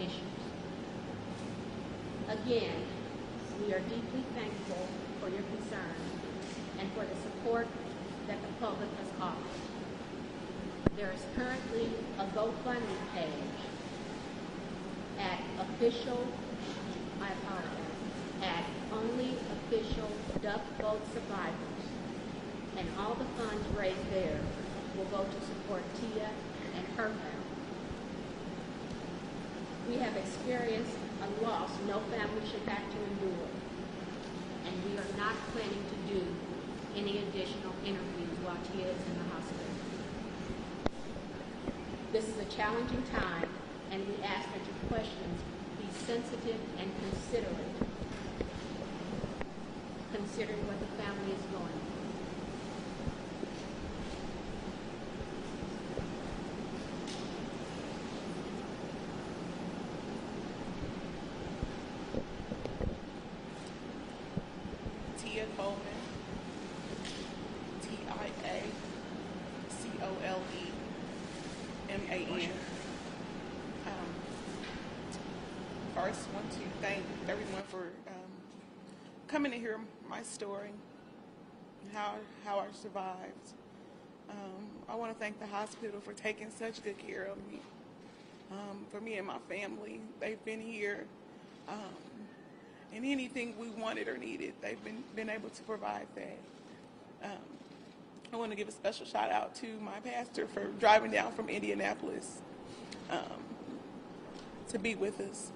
issues. Again, we are deeply thankful for your concern and for the support that the public has offered. There is currently a GoFundMe page at Only Official Duck Boat Survivors, and all the funds raised there will go to support Tia and her family. We have experienced a loss no family should have to endure, and we are not planning to do any additional interviews while Tia is in the hospital. This is a challenging time, and we ask that your questions be sensitive and considerate, considering what the family is going through. Tia Coleman, TIACOLEMAN. First, want to thank everyone for coming to hear my story, how I survived. I want to thank the hospital for taking such good care of me, for me and my family. They've been here, and anything we wanted or needed, they've been able to provide that. I want to give a special shout out to my pastor for driving down from Indianapolis to be with us.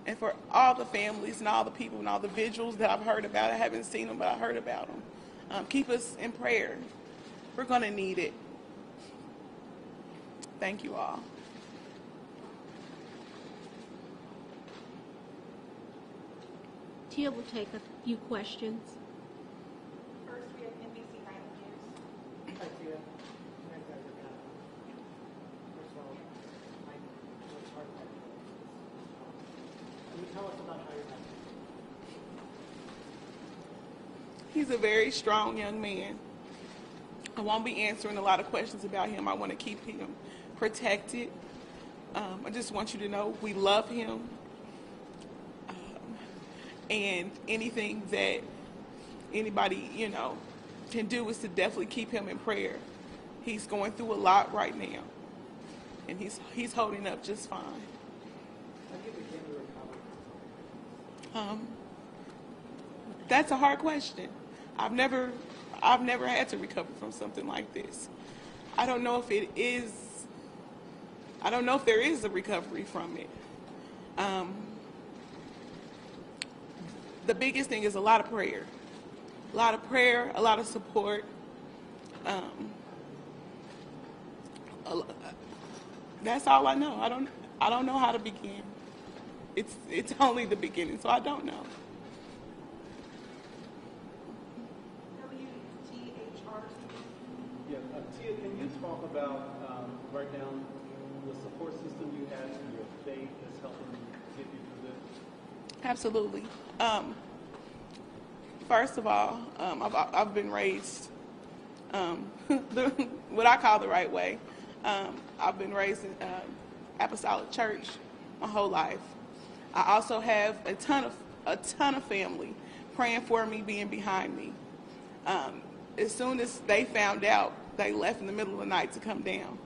And for all the families and all the people and all the vigils that I've heard about. I haven't seen them, but I heard about them. Keep us in prayer. We're going to need it. Thank you all. Tia will take a few questions. First, we have NBC Nightly News. Hi, Tia. First of all, I know it's hard to talk about this. Can you tell us about how your husband? He's a very strong young man. I won't be answering a lot of questions about him. I want to keep him protected. I just want you to know we love him. And anything that anybody, can do is to definitely keep him in prayer. He's going through a lot right now, and he's holding up just fine. How do you begin to recover? That's a hard question. I've never had to recover from something like this. I don't know if there is a recovery from it. The biggest thing is a lot of prayer. A lot of prayer, a lot of support. That's all I know. I don't know how to begin. It's only the beginning, so I don't know. Yeah, Tia, can you talk about right now the support system you have and your faith is helping get you through this? Absolutely. First of all, I've been raised what I call the right way. I've been raised in apostolic church my whole life. I also have a ton of family praying for me, being behind me. As soon as they found out, they left in the middle of the night to come down.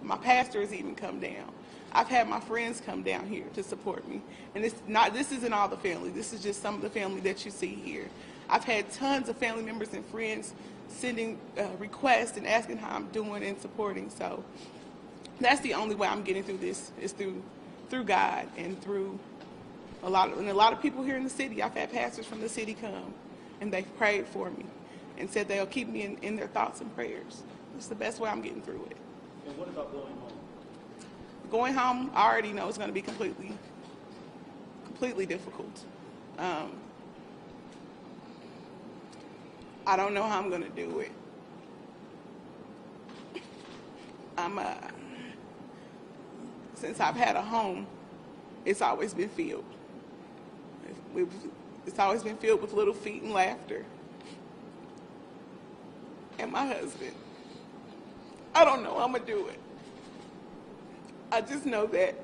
My pastor has even come down. I've had my friends come down here to support me. And this isn't all the family. This is just some of the family that you see here. I've had tons of family members and friends sending requests and asking how I'm doing and supporting. So that's the only way I'm getting through this is through God and through a lot of people here in the city. I've had pastors from the city come, and they've prayed for me and said they'll keep me in their thoughts and prayers. It's the best way I'm getting through it. And what about going home? Going home, I already know it's going to be completely difficult. I don't know how I'm going to do it. Since I've had a home, it's always been filled. It's always been filled with little feet and laughter. And my husband, I don't know how I'm going to do it. I just know that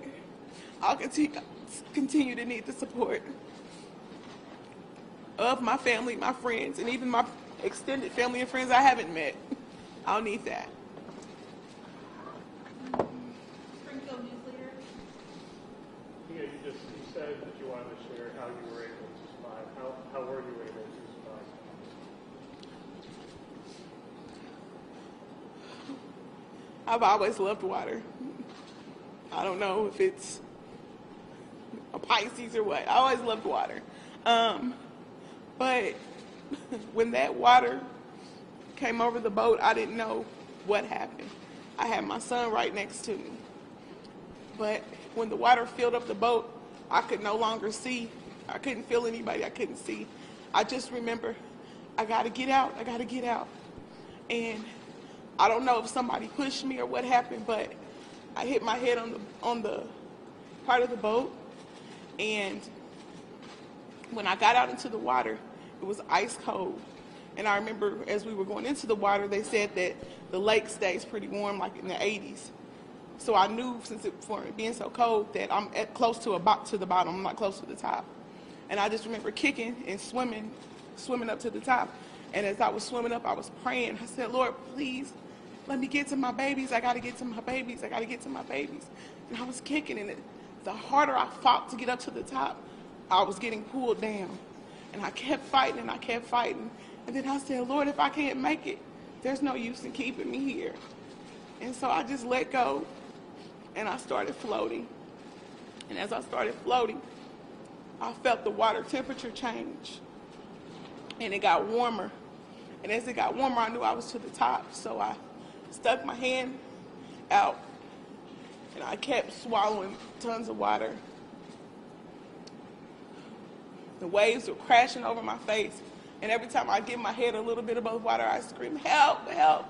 I'll continue to need the support of my family, my friends, and even my extended family and friends I haven't met. I'll need that. Springfield News Leader. Yeah, you said that you wanted to share how you were able to survive. How were you able to survive? I've always loved water. I don't know if it's a Pisces or what. I always loved water. But when that water came over the boat, I didn't know what happened. I had my son right next to me. But when the water filled up the boat, I could no longer see. I couldn't feel anybody. I couldn't see. I just remember, I got to get out. I got to get out. And I don't know if somebody pushed me or what happened, but I hit my head on the part of the boat. And when I got out into the water, it was ice cold. And I remember as we were going into the water, they said that the lake stays pretty warm, like in the 80s. So I knew, for it being so cold, that I'm close to the bottom. I'm not close to the top. And I just remember kicking and swimming up to the top. And as I was swimming up, I was praying. I said, Lord, please let me get to my babies. I got to get to my babies. I got to get to my babies. And I was kicking, and the harder I fought to get up to the top, I was getting pulled down. And I kept fighting, and I kept fighting. And then I said, Lord, if I can't make it, there's no use in keeping me here. And so I just let go, and I started floating. And as I started floating, I felt the water temperature change. And it got warmer. And as it got warmer, I knew I was to the top. So I stuck my hand out, and I kept swallowing tons of water. The waves were crashing over my face, and every time I get my head a little bit above water, I scream, help, help.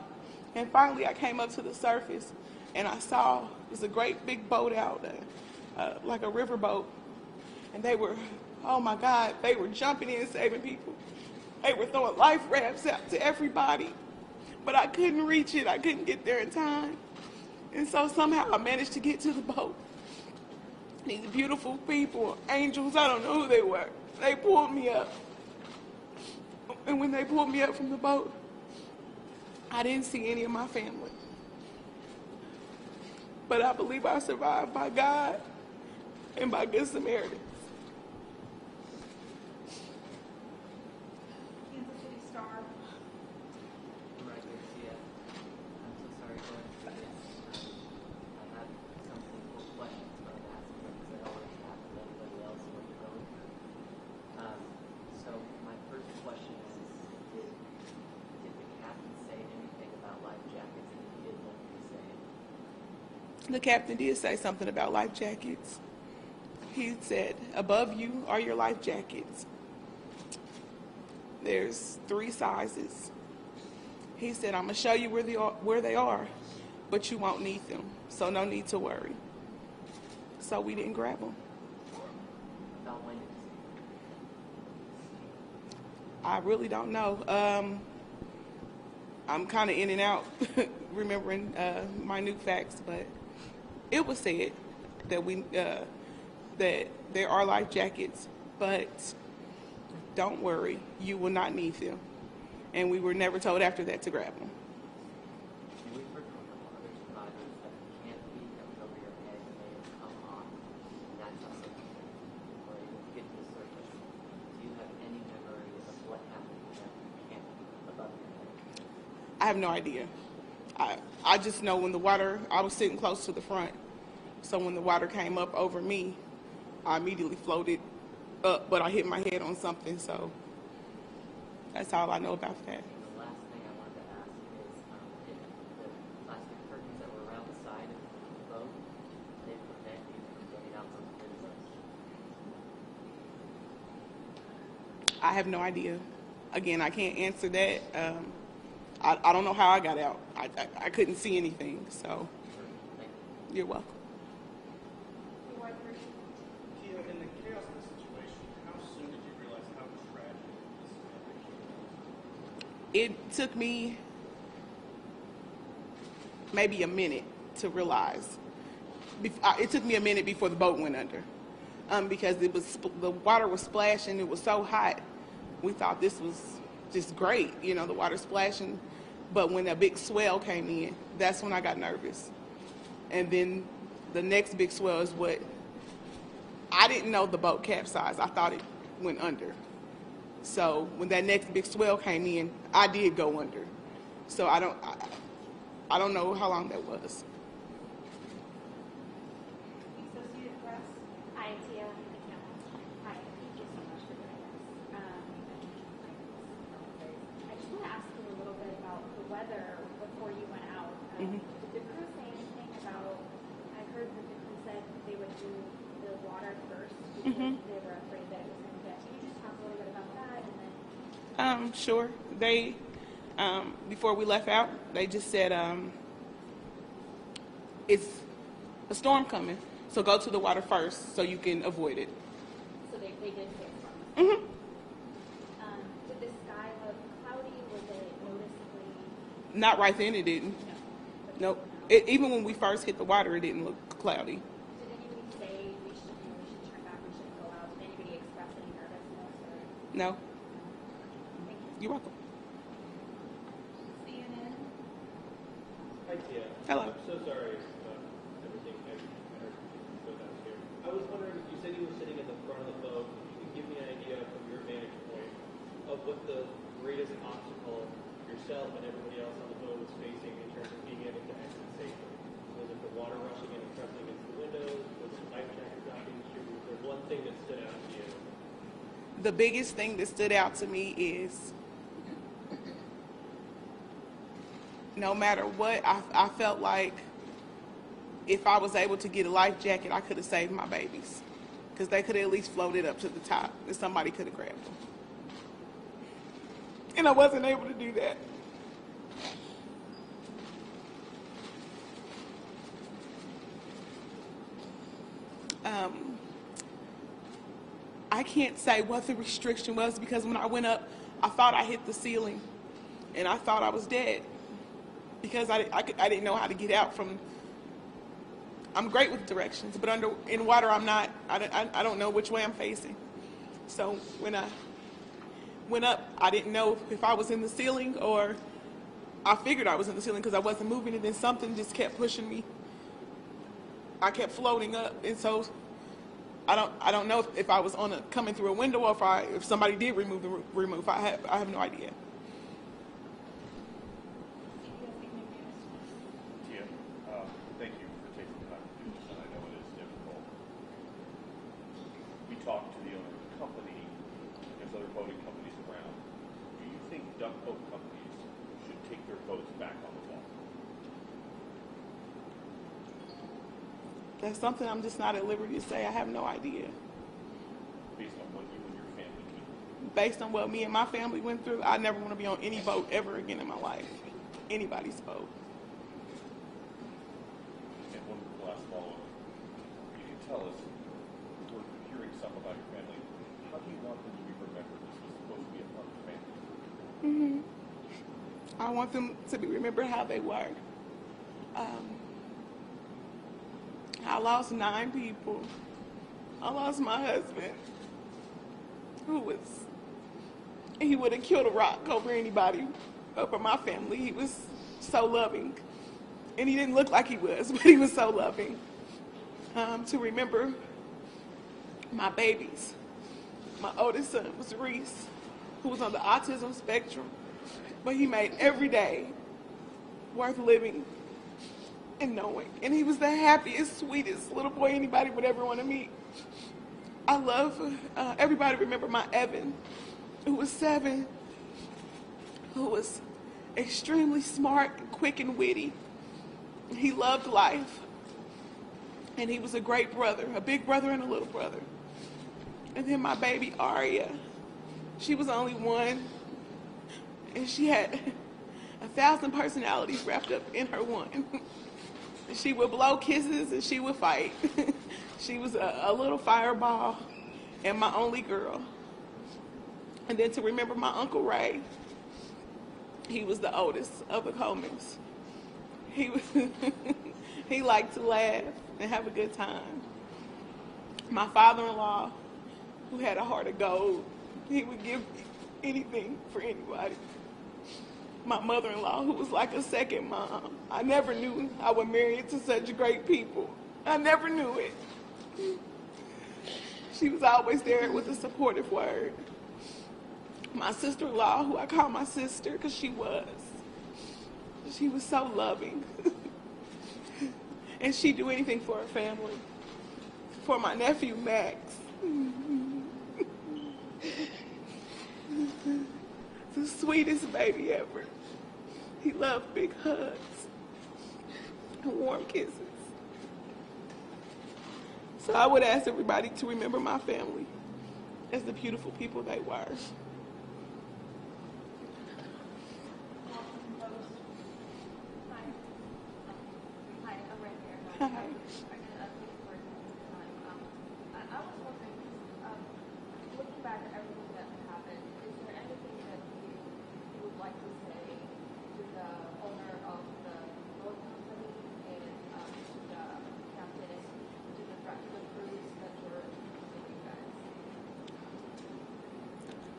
And finally, I came up to the surface, and I saw it was a great big boat out, like a river boat. And they were, oh my God, they were jumping in, saving people. They were throwing life rafts out to everybody, but I couldn't reach it. I couldn't get there in time. And so somehow I managed to get to the boat. These beautiful people, angels, I don't know who they were. They pulled me up. And when they pulled me up from the boat, I didn't see any of my family. But I believe I survived by God and by Good Samaritans. Kansas City Star. Right, Garcia. I'm so sorry going through this. I have some simple questions, but I'm asking them because I always ask everybody else what you're going through. So my first question is, did the captain say anything about life jackets, and if he did, what did he say? The captain did say something about life jackets. He said, above you are your life jackets. There's 3 sizes. He said, I'm going to show you where they are, but you won't need them, so no need to worry. So we didn't grab them. About when did he say? I really don't know. I'm kind of in and out remembering minute facts, but it was said that that there are life jackets, but don't worry, you will not need them. And we were never told after that to grab them. And we've heard from other survivors that the canopy that was over your head may have come off, and that's how some people were able to get to the surface. Do you have any memory of what happened to that canopy above your head? I have no idea. I just know when the water, I was sitting close to the front, so when the water came up over me, I immediately floated up, but I hit my head on something, so that's all I know about that. The last thing I wanted to ask is if the plastic curtains that were around the side of the boat, they prevent you from getting out those windows. I have no idea. Again, I can't answer that. I don't know how I got out. I couldn't see anything, so Thank you. you're welcome. Kia, in the chaos of the situation, how soon did you realize how tragic this situation was? It took me maybe a minute to realize It took me a minute before the boat went under, because the water was splashing. It was so hot. We thought this was just great, you know, the water splashing. But when a big swell came in, that's when I got nervous. And then the next big swell is what I didn't know the boat capsized. I thought it went under. So when that next big swell came in, I did go under. So I don't know how long that was. Associate Press. Hi, Tia. Hi, thank you so much for doing this. I just want to ask you a little bit about the weather before you went out. Did the crew say anything about, I heard that the crew said they would do the water first because they were afraid that it was going to get. Can you just talk a little bit about that? And then Sure. They, before we left out, they just said, it's a storm coming, so go to the water first so you can avoid it. so they did say something. Mm-hmm. Did the sky look cloudy? Was it noticeably? Not right then, it didn't. No. Nope. Even when we first hit the water, it didn't look cloudy. Did anybody say we should turn back, we shouldn't go out? Did anybody express any nervousness or? No. Thank you. You're welcome. CNN. Hi, Tia. Hello. I'm so sorry about everything I heard go down here. I was wondering, you said you were sitting in the front of the boat. If you could give me an idea from your vantage point of what the greatest obstacle yourself and everybody else on the boat was facing in terms of being able to exit safely. Was it the water rushing in and pressing against the windows? Was it life jackets not being distributed? Was there one thing that stood out to you? The biggest thing that stood out to me is no matter what, I felt like if I was able to get a life jacket, I could have saved my babies. Because they could have at least floated up to the top and somebody could have grabbed them. And I wasn't able to do that. I can't say what the restriction was because when I went up, I thought I hit the ceiling and I thought I was dead because I didn't know how to get out from. I'm great with directions, but in water I'm not. I don't know which way I'm facing. So when I went up, I didn't know if I was in the ceiling or I figured I was in the ceiling because I wasn't moving, and then something just kept pushing me. I kept floating up, and so I don't know if I was coming through a window or if somebody did remove the roof. I have no idea. Tia, thank you for taking the time to do this, and I know it is difficult. We talked to the owner of the company. There's other boating companies around. Do you think duck boat companies should take their boats back on the water? That's something I'm just not at liberty to say. I have no idea. Based on what you and your family do? Based on what me and my family went through, I never want to be on any boat ever again in my life. Anybody's boat. And one last follow-up. You can tell us, we're hearing some about your family. How do you want them to be remembered? This was supposed to be a part of the family. I want them to be remembered how they were. I lost 9 people. I lost my husband, he would have killed a rock over anybody, over my family. He was so loving. And he didn't look like he was, but he was so loving. To remember my babies. My oldest son was Reese, who was on the autism spectrum, but he made every day worth living and knowing. And he was the happiest, sweetest little boy anybody would ever want to meet. I love everybody remember my Evan, who was 7, who was extremely smart and quick and witty. He loved life. And he was a great brother, a big brother and a little brother. And then my baby Aria, she was only 1, and she had 1,000 personalities wrapped up in her one. She would blow kisses and she would fight. She was a little fireball and my only girl. And then to remember my Uncle Ray, he was the oldest of the Colemans. He liked to laugh. and have a good time. My father-in-law, who had a heart of gold, he would give anything for anybody. My mother-in-law, who was like a second mom. I never knew I would marry into such great people. I never knew it. She was always there with a supportive word. My sister-in-law, who I call my sister because she was so loving. And she'd do anything for her family. For my nephew, Max. The sweetest baby ever. He loved big hugs and warm kisses. So I would ask everybody to remember my family as the beautiful people they were. Hi, I'm right here. Hi. I was wondering, looking back at everything that happened, is there anything that you would like to say to the owner of the boat company and to the captain, to the crews that were with you guys?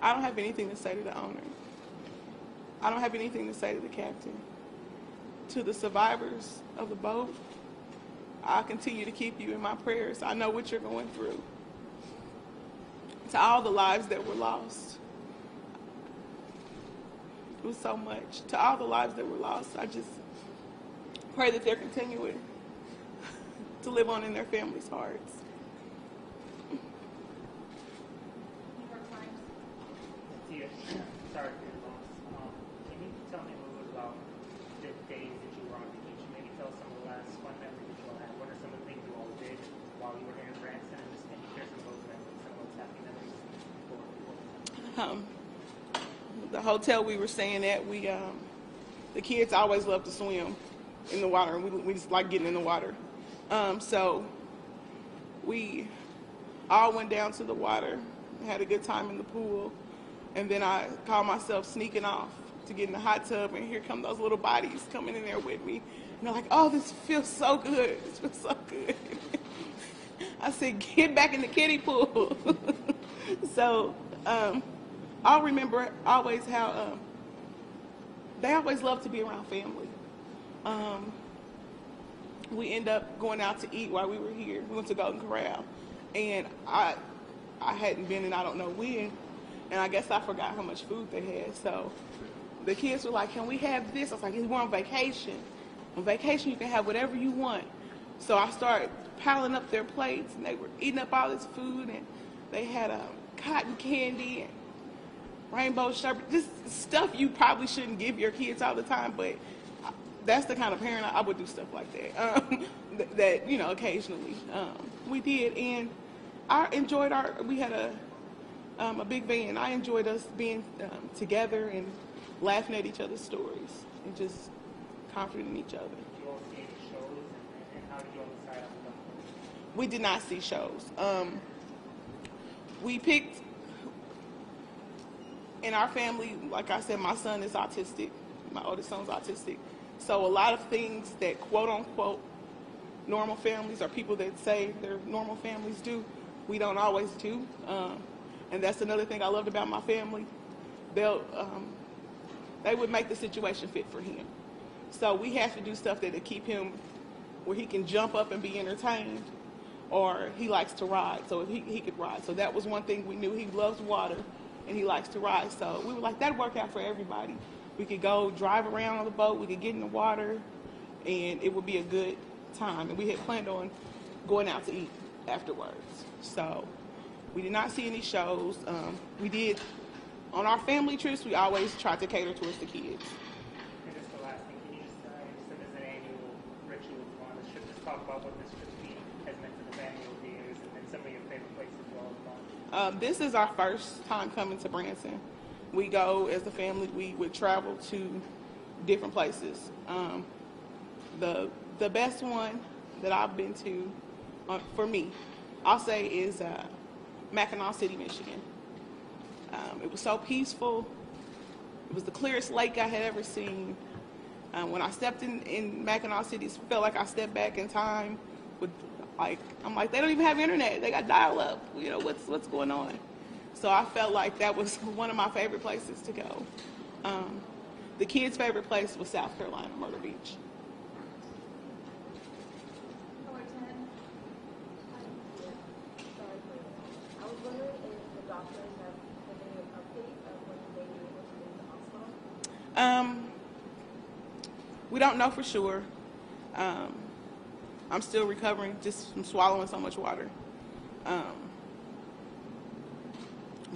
I don't have anything to say to the owner. I don't have anything to say to the captain. To the survivors of the boat, I'll continue to keep you in my prayers. I know what you're going through. To all the lives that were lost, it was so much. To all the lives that were lost, I just pray that they're continuing to live on in their families' hearts. New York Times. Tia, sorry for your loss. Can you tell me a little bit about the days that you were on vacation? Maybe tell some of the last fun memories that you all had. What are some of the things you all did while you were here in Branson? And just can you share some of those memories, some of those happy memories before The hotel we were staying at, the kids always loved to swim in the water, and we just like getting in the water. So we all went down to the water, had a good time in the pool, and then I called myself sneaking off to get in the hot tub, and here come those little bodies coming in there with me. And they're like, oh, this feels so good. This feels so good. I said, get back in the kiddie pool. So I'll remember always how they always loved to be around family. We ended up going out to eat while we were here. We went to Golden Corral, and I hadn't been in I don't know when, and I guess I forgot how much food they had. So the kids were like, can we have this? I was like, we're on vacation. On vacation, you can have whatever you want. So I started piling up their plates, and they were eating up all this food, and they had cotton candy and rainbow sherbet, just stuff you probably shouldn't give your kids all the time, but that's the kind of parent I would do stuff like that. That occasionally we did, and I enjoyed we had a big van. I enjoyed us being together and laughing at each other's stories and just comforting each other. Did you all see any shows, and how did you all decide on them? We did not see shows. We picked, in our family, like I said, my son is autistic. My oldest son's autistic. So a lot of things that quote unquote normal families or people that say they're normal families do, we don't always do. And that's another thing I loved about my family. They would make the situation fit for him. So we have to do stuff that to keep him where he can jump up and be entertained, or he likes to ride, so he could ride. So that was one thing we knew. He loves water, and he likes to ride. So we were like, that'd work out for everybody. We could go drive around on the boat, we could get in the water, and it would be a good time. And we had planned on going out to eat afterwards. So we did not see any shows. We did, on our family trips, we always tried to cater towards the kids. And just the last thing, can you just, you said there's an annual ritual on this trip. Just talk about what this trip has meant to the family over the years, and some of your favorite places you all have gone. This is our first time coming to Branson. We go as a family. We would travel to different places. The best one that I've been to, for me, I'll say is Mackinac City, Michigan. It was so peaceful. It was the clearest lake I had ever seen. When I stepped in Mackinac City, it felt like I stepped back in time with Like, I'm like, they don't even have internet. They got dial-up. You know, what's going on? So I felt like that was one of my favorite places to go. The kids' favorite place was South Carolina, Myrtle Beach. Number 10. Sorry for you. I was wondering if the doctors have given you an update of when you may be able to leave the hospital. We don't know for sure. I'm still recovering just from swallowing so much water.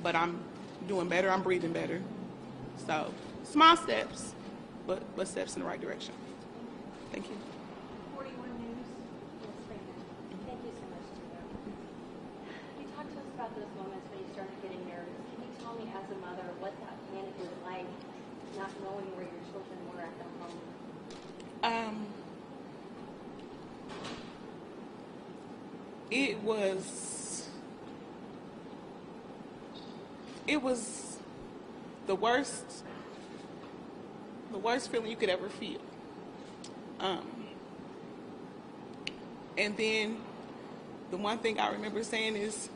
But I'm doing better. I'm breathing better. So small steps, but steps in the right direction. Thank you. 41 News. Yes, ma'am. Thank you so much, Tina. You talked to us about those moments when you started getting nervous. Can you tell me, as a mother, what that panic was like, not knowing where your children were at that moment? It was the worst feeling you could ever feel. And then the one thing I remember saying is,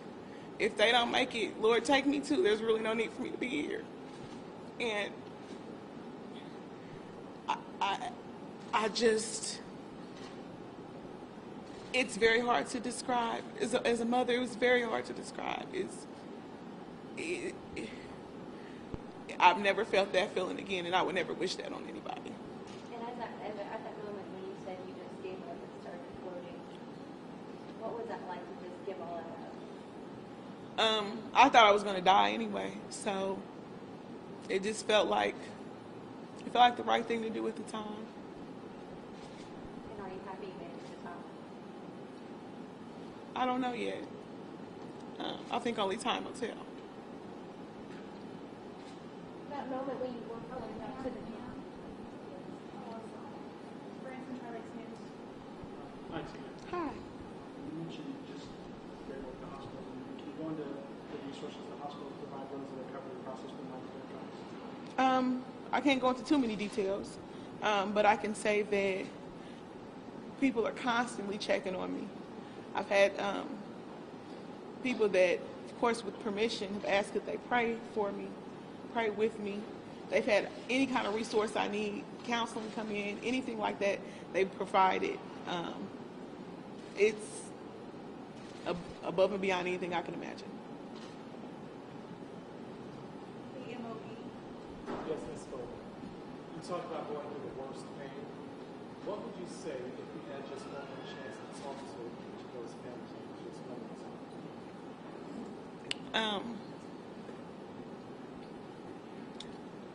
if they don't make it, Lord, take me too. There's really no need for me to be here. And I just, it's very hard to describe. As a mother, it was very hard to describe. I've never felt that feeling again, and I would never wish that on anybody. And at that moment when you said you just gave up and started floating, what was that like to just give all that up? I thought I was going to die anyway, so it just felt like the right thing to do at the time. And are you happy you made it to the top? I don't know yet. I think only time will tell. That moment when you were going back to the camp. Branson Highlights News. Hi, Tina. Hi. You mentioned you just very well at the hospital. Can you go into the resources the hospital provide those that are covered in the process from like their drugs? I can't go into too many details, but I can say that people are constantly checking on me. I've had people that, of course, with permission, have asked if they pray for me, pray with me. They've had any kind of resource I need, counseling come in, anything like that, they've provided. It's above and beyond anything I can imagine. The MOE. Yes, Ms. Foley. You talked about going through the worst pain. What would you say if you had just one more chance to talk to those families members just one more time?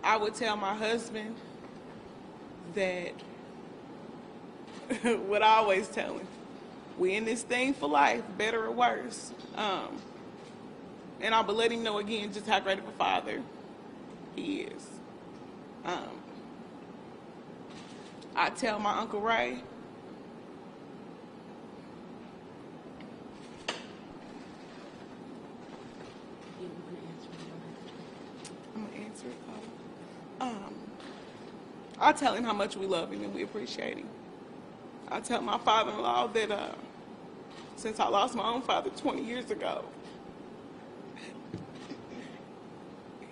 I would tell my husband that what I always tell him, we in this thing for life, better or worse. And I would let him know again just how great of a father he is. I tell my Uncle Ray, I'm gonna answer it. I tell him how much we love him and we appreciate him. I tell my father-in-law that since I lost my own father 20 years ago,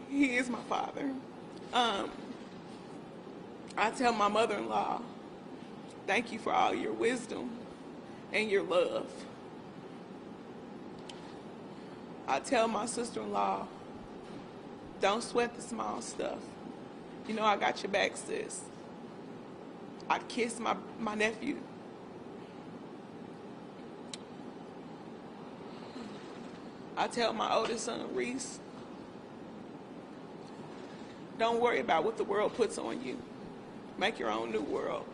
he is my father. I tell my mother-in-law, thank you for all your wisdom and your love. I tell my sister-in-law, don't sweat the small stuff. You know I got your back, sis. I kiss my nephew. I tell my oldest son, Reese, don't worry about what the world puts on you. Make your own new world.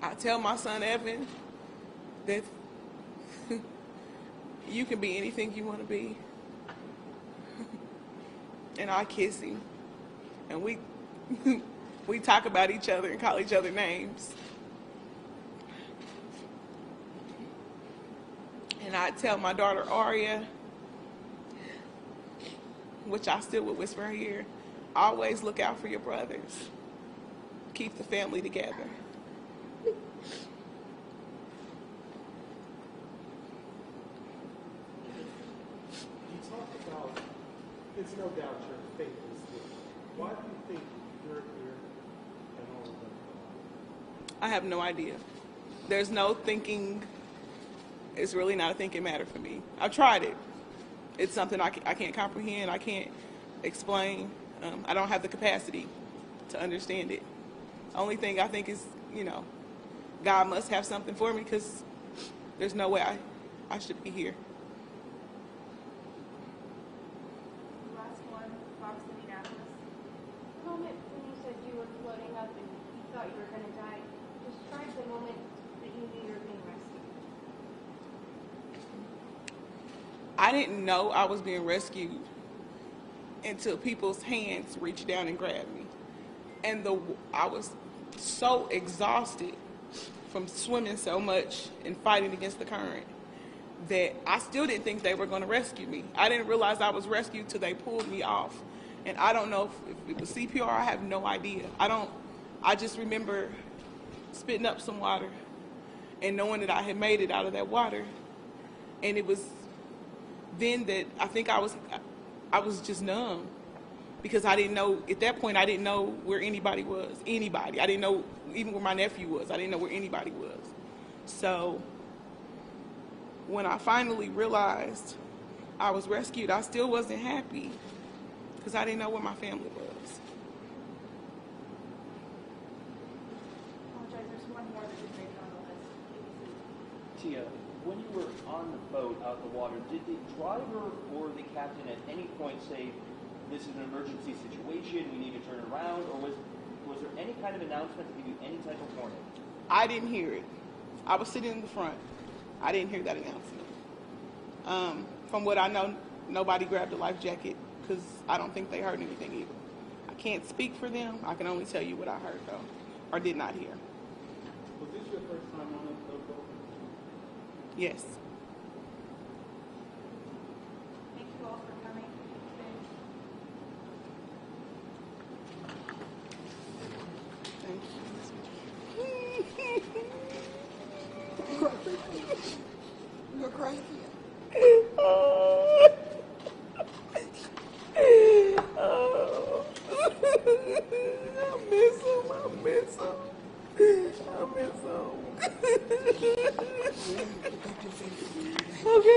I tell my son, Evan, that you can be anything you want to be. And I kiss him. And we talk about each other and call each other names. And I tell my daughter Aria, which I still would whisper in her ear, always look out for your brothers. Keep the family together. it's no doubt your faith is here. Why do you think you're here and all of them? I have no idea. There's no thinking. It's really not a thinking matter for me. I've tried it. It's something I can't comprehend. I can't explain. I don't have the capacity to understand it. Only thing I think is, God must have something for me because there's no way I should be here. Last one, Fox, Indianapolis. The moment when you said you were floating up and you thought you were going to die, describe the moment that you knew you were being rescued. I didn't know I was being rescued until people's hands reached down and grabbed me. And I was so exhausted from swimming so much and fighting against the current that I still didn't think they were going to rescue me. I didn't realize I was rescued till they pulled me off. And I don't know if it was CPR, I have no idea. I just remember spitting up some water and knowing that I had made it out of that water. And it was then that I think I was just numb because I didn't know, at that point I didn't know where anybody was, anybody. I didn't know even where my nephew was. I didn't know where anybody was. So when I finally realized I was rescued, I still wasn't happy because I didn't know where my family was. Apologize, there's one more that you made on the list. Tia, when you were on the boat out in the water, did the driver or the captain at any point say, this is an emergency situation, we need to turn around, or was there any kind of announcement to give you any type of warning? I didn't hear it. I was sitting in the front. I didn't hear that announcement. From what I know, nobody grabbed a life jacket because I don't think they heard anything either. I can't speak for them. I can only tell you what I heard, though, or did not hear. Was this your first time on the boat? Yes. Thank you all for coming. Thank you. You're crazy. Oh. I miss him. I miss him. Okay.